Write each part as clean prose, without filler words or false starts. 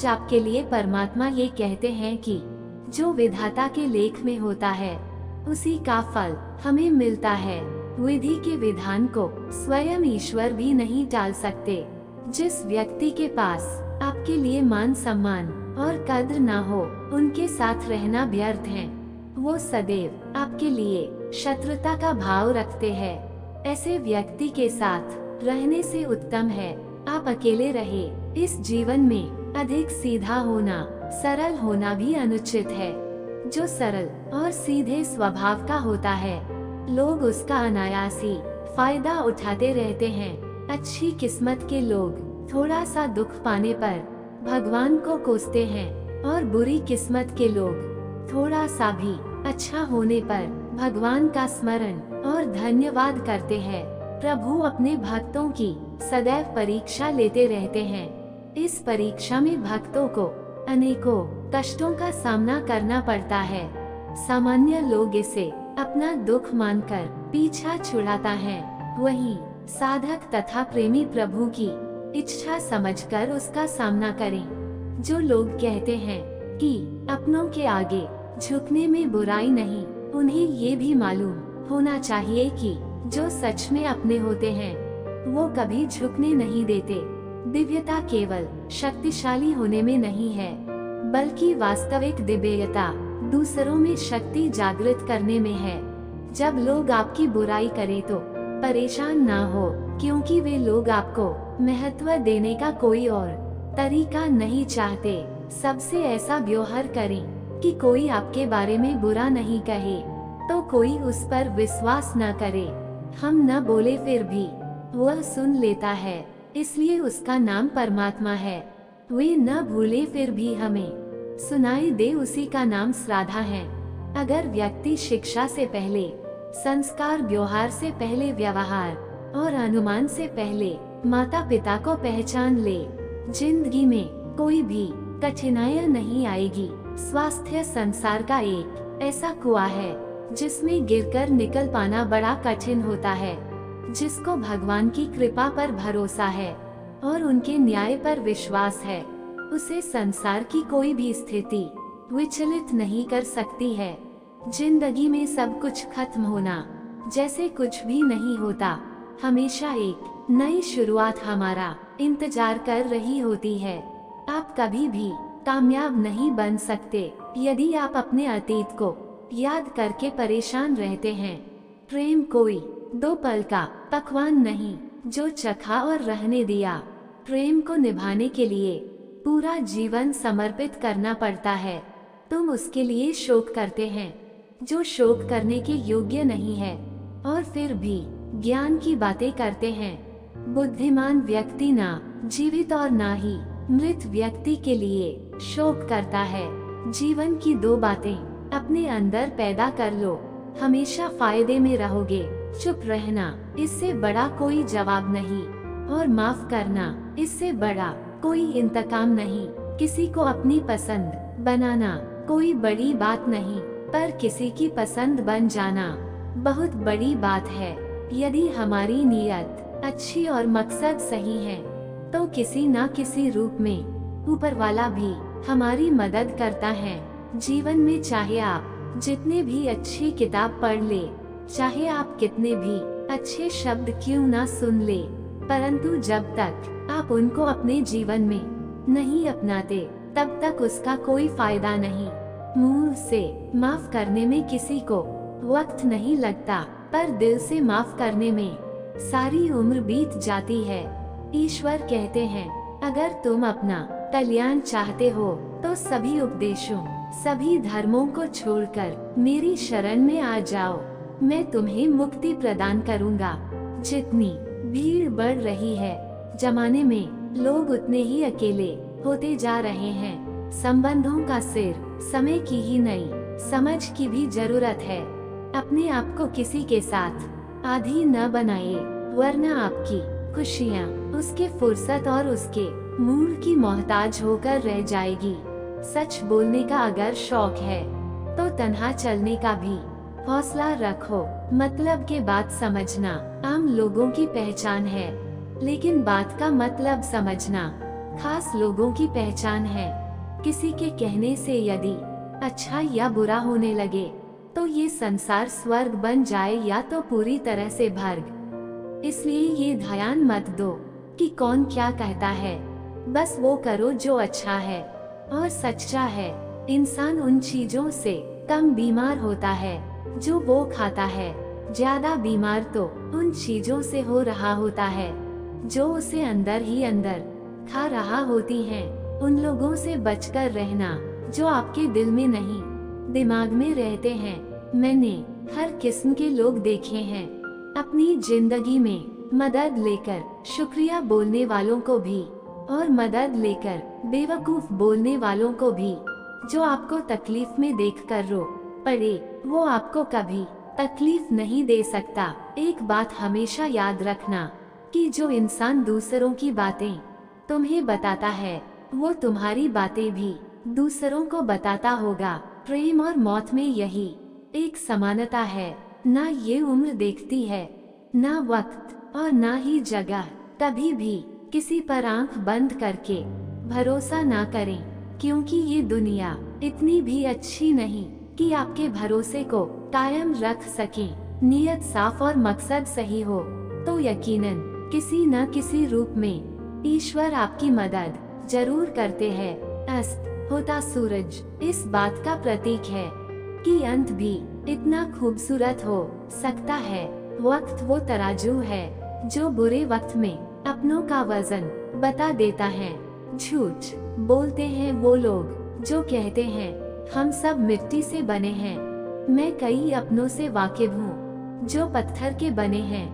आज आपके लिए परमात्मा ये कहते हैं कि जो विधाता के लेख में होता है उसी का फल हमें मिलता है। विधि के विधान को स्वयं ईश्वर भी नहीं टाल सकते। जिस व्यक्ति के पास आपके लिए मान सम्मान और कद्र ना हो, उनके साथ रहना व्यर्थ है। वो सदैव आपके लिए शत्रुता का भाव रखते हैं। ऐसे व्यक्ति के साथ रहने से उत्तम है आप अकेले रहे। इस जीवन में अधिक सीधा होना, सरल होना भी अनुचित है। जो सरल और सीधे स्वभाव का होता है, लोग उसका अनायासी फायदा उठाते रहते हैं। अच्छी किस्मत के लोग थोड़ा सा दुख पाने पर भगवान को कोसते हैं और बुरी किस्मत के लोग थोड़ा सा भी अच्छा होने पर भगवान का स्मरण और धन्यवाद करते हैं। प्रभु अपने भक्तों की सदैव परीक्षा लेते रहते हैं। इस परीक्षा में भक्तों को अनेकों कष्टों का सामना करना पड़ता है। सामान्य लोग इसे अपना दुख मानकर पीछा छुड़ाता है, वहीं साधक तथा प्रेमी प्रभु की इच्छा समझकर उसका सामना करें। जो लोग कहते हैं कि अपनों के आगे झुकने में बुराई नहीं, उन्हें ये भी मालूम होना चाहिए कि जो सच में अपने होते हैं वो कभी झुकने नहीं देते। दिव्यता केवल शक्तिशाली होने में नहीं है, बल्कि वास्तविक दिव्यता दूसरों में शक्ति जागृत करने में है। जब लोग आपकी बुराई करें तो परेशान ना हो, क्योंकि वे लोग आपको महत्व देने का कोई और तरीका नहीं चाहते। सबसे ऐसा व्यवहार करें कि कोई आपके बारे में बुरा नहीं कहे तो कोई उस पर विश्वास न करे। हम न बोले फिर भी वह सुन लेता है, इसलिए उसका नाम परमात्मा है। वे न भूले फिर भी हमें सुनाई दे, उसी का नाम श्राद्धा है। अगर व्यक्ति शिक्षा से पहले संस्कार, व्यवहार से पहले व्यवहार और अनुमान से पहले माता पिता को पहचान ले, जिंदगी में कोई भी कठिनाइयां नहीं आएगी। स्वास्थ्य संसार का एक ऐसा कुआं है जिसमें गिरकर निकल पाना बड़ा कठिन होता है। जिसको भगवान की कृपा पर भरोसा है और उनके न्याय पर विश्वास है, उसे संसार की कोई भी स्थिति विचलित नहीं कर सकती है। जिंदगी में सब कुछ खत्म होना जैसे कुछ भी नहीं होता। हमेशा एक नई शुरुआत हमारा इंतजार कर रही होती है। आप कभी भी कामयाब नहीं बन सकते यदि आप अपने अतीत को याद करके परेशान रहते हैं। प्रेम कोई दो पल का पकवान नहीं जो चखा और रहने दिया। प्रेम को निभाने के लिए पूरा जीवन समर्पित करना पड़ता है। तुम उसके लिए शोक करते हैं जो शोक करने के योग्य नहीं है, और फिर भी ज्ञान की बातें करते हैं। बुद्धिमान व्यक्ति ना जीवित और ना ही मृत व्यक्ति के लिए शोक करता है। जीवन की दो बातें अपने अंदर पैदा कर लो, हमेशा फायदे में रहोगे। चुप रहना, इससे बड़ा कोई जवाब नहीं, और माफ करना, इससे बड़ा कोई इंतकाम नहीं। किसी को अपनी पसंद बनाना कोई बड़ी बात नहीं, पर किसी की पसंद बन जाना बहुत बड़ी बात है। यदि हमारी नीयत अच्छी और मकसद सही है तो किसी न किसी रूप में ऊपर वाला भी हमारी मदद करता है। जीवन में चाहे आप जितने भी अच्छी किताब पढ़ ले, चाहे आप कितने भी अच्छे शब्द क्यों ना सुन ले, परंतु जब तक आप उनको अपने जीवन में नहीं अपनाते तब तक उसका कोई फायदा नहीं। मुंह से माफ करने में किसी को वक्त नहीं लगता, पर दिल से माफ करने में सारी उम्र बीत जाती है। ईश्वर कहते हैं, अगर तुम अपना कल्याण चाहते हो तो सभी उपदेशों, सभी धर्मों को छोड़कर मेरी शरण में आ जाओ, मैं तुम्हें मुक्ति प्रदान करूंगा। जितनी भीड़ बढ़ रही है जमाने में, लोग उतने ही अकेले होते जा रहे हैं। संबंधों का सिर समय की ही नहीं, समझ की भी जरूरत है। अपने आप को किसी के साथ आधी न बनाइए, वरना आपकी खुशियाँ उसके फुर्सत और उसके मूड की मोहताज होकर रह जाएगी। सच बोलने का अगर शौक है तो तन्हा चलने का भी हौसला रखो। मतलब के बात समझना आम लोगों की पहचान है, लेकिन बात का मतलब समझना खास लोगों की पहचान है। किसी के कहने से यदि अच्छा या बुरा होने लगे तो ये संसार स्वर्ग बन जाए या तो पूरी तरह से भर्ग। इसलिए ये ध्यान मत दो कि कौन क्या कहता है, बस वो करो जो अच्छा है और सच्चा है। इंसान उन चीजों से कम बीमार होता है जो वो खाता है, ज्यादा बीमार तो उन चीजों से हो रहा होता है जो उसे अंदर ही अंदर खा रहा होती हैं। उन लोगों से बचकर रहना जो आपके दिल में नहीं दिमाग में रहते हैं। मैंने हर किस्म के लोग देखे हैं अपनी जिंदगी में, मदद लेकर शुक्रिया बोलने वालों को भी और मदद लेकर बेवकूफ बोलने वालों को भी। जो आपको तकलीफ में देखकर रो पड़े वो आपको कभी तकलीफ नहीं दे सकता। एक बात हमेशा याद रखना कि जो इंसान दूसरों की बातें तुम्हें बताता है वो तुम्हारी बातें भी दूसरों को बताता होगा। प्रेम और मौत में यही एक समानता है, ना ये उम्र देखती है, ना वक्त और ना ही जगह। कभी भी किसी पर आंख बंद करके भरोसा ना करें, क्योंकि ये दुनिया इतनी भी अच्छी नहीं कि आपके भरोसे को कायम रख सकें। नियत साफ और मकसद सही हो तो यकीनन किसी न किसी रूप में ईश्वर आपकी मदद जरूर करते हैं। अस्त होता सूरज इस बात का प्रतीक है कि अंत भी इतना खूबसूरत हो सकता है। वक्त वो तराजू है जो बुरे वक्त में अपनों का वजन बता देता है। झूठ बोलते हैं वो लोग जो कहते हैं हम सब मिट्टी से बने हैं। मैं कई अपनों से वाकिफ हूँ जो पत्थर के बने हैं।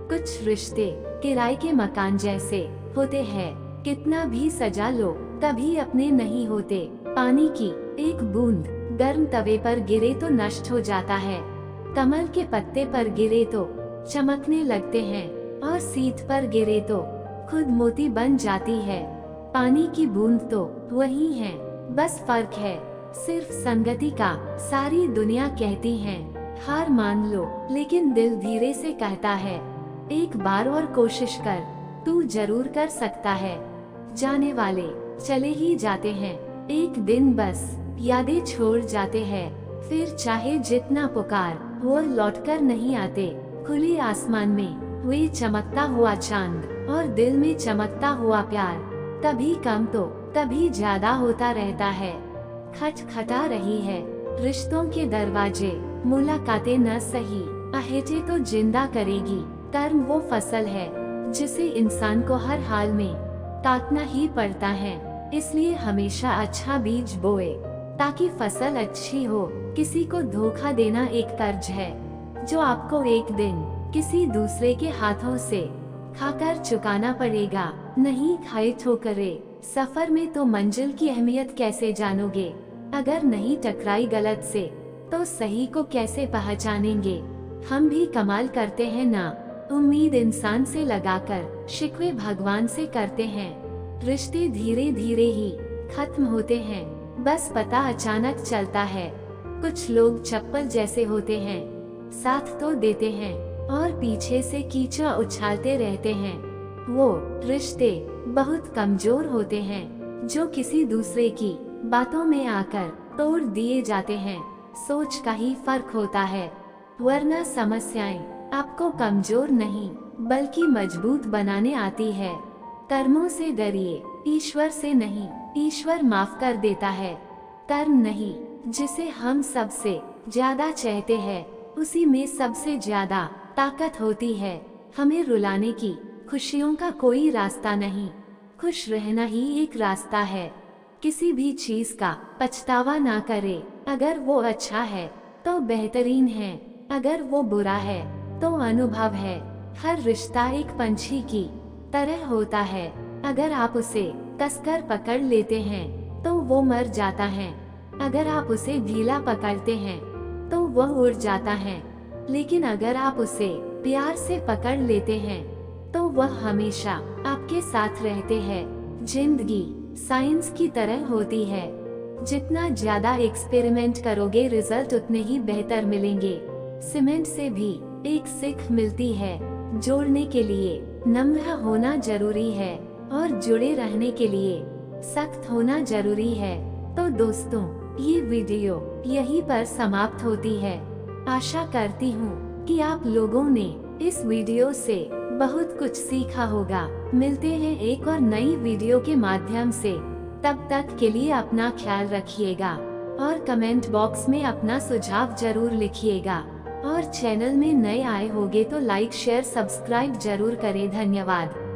कुछ रिश्ते किराए के मकान जैसे होते हैं, कितना भी सजा लो कभी अपने नहीं होते। पानी की एक बूंद गर्म तवे पर गिरे तो नष्ट हो जाता है, कमल के पत्ते पर गिरे तो चमकने लगते हैं और सीत पर गिरे तो खुद मोती बन जाती है। पानी की बूंद तो वही है, बस फर्क है सिर्फ संगति का। सारी दुनिया कहती है हार मान लो, लेकिन दिल धीरे से कहता है एक बार और कोशिश कर, तू जरूर कर सकता है। जाने वाले चले ही जाते हैं, एक दिन बस यादें छोड़ जाते हैं, फिर चाहे जितना पुकार वो लौटकर नहीं आते। खुले आसमान में वे चमकता हुआ चांद और दिल में चमकता हुआ प्यार कभी कम तो कभी ज्यादा होता रहता है। खटखटा रही है रिश्तों के दरवाजे, मुलाकातें न सही आहेटे तो जिंदा करेगी। कर्म वो फसल है जिसे इंसान को हर हाल में काटना ही पड़ता है, इसलिए हमेशा अच्छा बीज बोए ताकि फसल अच्छी हो। किसी को धोखा देना एक कर्ज है जो आपको एक दिन किसी दूसरे के हाथों से खाकर चुकाना पड़ेगा। नहीं खाए ठोकरे सफर में तो मंजिल की अहमियत कैसे जानोगे? अगर नहीं टकराई गलत से तो सही को कैसे पहचानेंगे? हम भी कमाल करते हैं ना, उम्मीद इंसान से लगाकर शिकवे भगवान से करते हैं। रिश्ते धीरे धीरे ही खत्म होते हैं, बस पता अचानक चलता है। कुछ लोग चप्पल जैसे होते हैं, साथ तो देते हैं और पीछे से कीचड़ उछालते रहते हैं। वो रिश्ते बहुत कमजोर होते हैं जो किसी दूसरे की बातों में आकर तोड़ दिए जाते हैं। सोच का ही फर्क होता है, वरना समस्याएं आपको कमजोर नहीं बल्कि मजबूत बनाने आती है। कर्मों से डरिए, ईश्वर से नहीं। ईश्वर माफ कर देता है। कर्म नहीं, जिसे हम सबसे ज्यादा चाहते हैं उसी में सबसे ज्यादा ताकत होती है। हमें रुलाने की खुशियों का कोई रास्ता नहीं, खुश रहना ही एक रास्ता है। किसी भी चीज का पछतावा ना करे। अगर वो अच्छा है तो बेहतरीन है, अगर वो बुरा है तो अनुभव है। हर रिश्ता एक पंछी की तरह होता है, अगर आप उसे कसकर पकड़ लेते हैं तो वो मर जाता है, अगर आप उसे ढीला पकड़ते हैं तो वह उड़ जाता है, लेकिन अगर आप उसे प्यार से पकड़ लेते हैं तो वह हमेशा आपके साथ रहते हैं। जिंदगी साइंस की तरह होती है, जितना ज्यादा एक्सपेरिमेंट करोगे रिजल्ट उतने ही बेहतर मिलेंगे। सीमेंट से भी एक सीख मिलती है, जोड़ने के लिए नम्र होना जरूरी है। और जुड़े रहने के लिए सख्त होना जरूरी है। तो दोस्तों, ये वीडियो यहीं पर समाप्त होती है। आशा करती हूँ कि आप लोगों ने इस वीडियो से बहुत कुछ सीखा होगा। मिलते हैं एक और नई वीडियो के माध्यम से। तब तक के लिए अपना ख्याल रखिएगा और कमेंट बॉक्स में अपना सुझाव जरूर लिखिएगा। और चैनल में नए आए होंगे तो लाइक शेयर सब्सक्राइब जरूर करें। धन्यवाद।